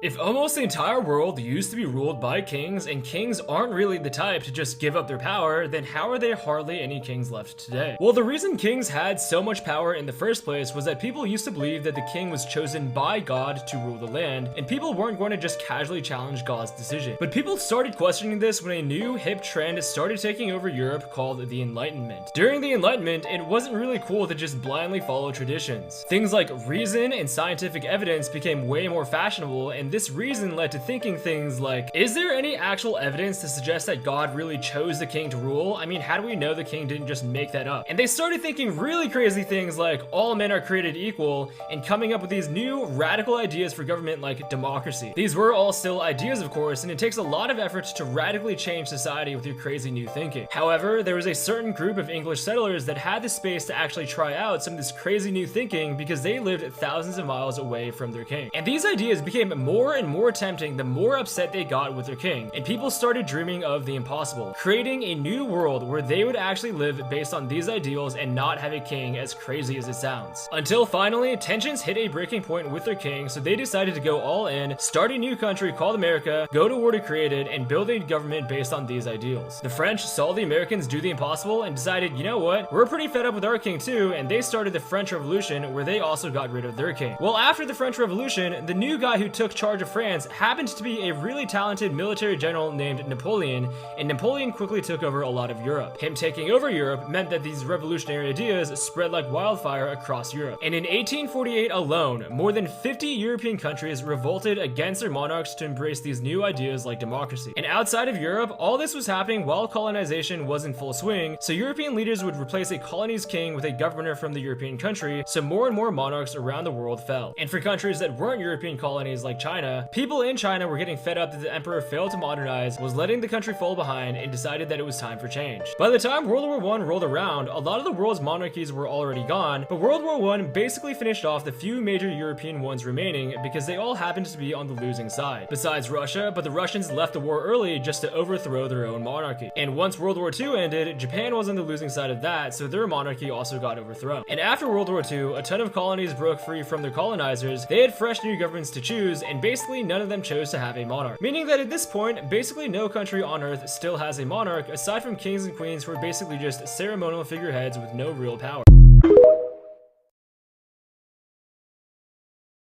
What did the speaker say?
If almost the entire world used to be ruled by kings, and kings aren't really the type to just give up their power, then how are there hardly any kings left today? Well, the reason kings had so much power in the first place was that people used to believe that the king was chosen by God to rule the land, and people weren't going to just casually challenge God's decision. But people started questioning this when a new hip trend started taking over Europe called the Enlightenment. During the Enlightenment, it wasn't really cool to just blindly follow traditions. Things like reason and scientific evidence became way more fashionable, and this reason led to thinking things like, is there any actual evidence to suggest that God really chose the king to rule? I mean, how do we know the king didn't just make that up? And they started thinking really crazy things like all men are created equal, and coming up with these new radical ideas for government like democracy. These were all still ideas, of course, and it takes a lot of effort to radically change society with your crazy new thinking. However, there was a certain group of English settlers that had the space to actually try out some of this crazy new thinking because they lived thousands of miles away from their king. And these ideas became more and more tempting the more upset they got with their king, and people started dreaming of the impossible, creating a new world where they would actually live based on these ideals and not have a king, as crazy as it sounds. Until finally, tensions hit a breaking point with their king, so they decided to go all in, start a new country called America, go to war to create it, and build a government based on these ideals. The French saw the Americans do the impossible and decided, you know what, we're pretty fed up with our king too, and they started the French Revolution, where they also got rid of their king. Well, after the French Revolution, the new guy who took charge of France happened to be a really talented military general named Napoleon, and Napoleon quickly took over a lot of Europe. Him taking over Europe meant that these revolutionary ideas spread like wildfire across Europe. And in 1848 alone, more than 50 European countries revolted against their monarchs to embrace these new ideas like democracy. And outside of Europe, all this was happening while colonization was in full swing, so European leaders would replace a colony's king with a governor from the European country, so more and more monarchs around the world fell. And for countries that weren't European colonies like China, people in China were getting fed up that the emperor failed to modernize, was letting the country fall behind, and decided that it was time for change. By the time World War I rolled around, a lot of the world's monarchies were already gone, but World War I basically finished off the few major European ones remaining because they all happened to be on the losing side. Besides Russia, but the Russians left the war early just to overthrow their own monarchy. And once World War II ended, Japan was on the losing side of that, so their monarchy also got overthrown. And after World War II, a ton of colonies broke free from their colonizers, they had fresh new governments to choose, and basically none of them chose to have a monarch. Meaning that at this point, basically no country on earth still has a monarch aside from kings and queens who are basically just ceremonial figureheads with no real power.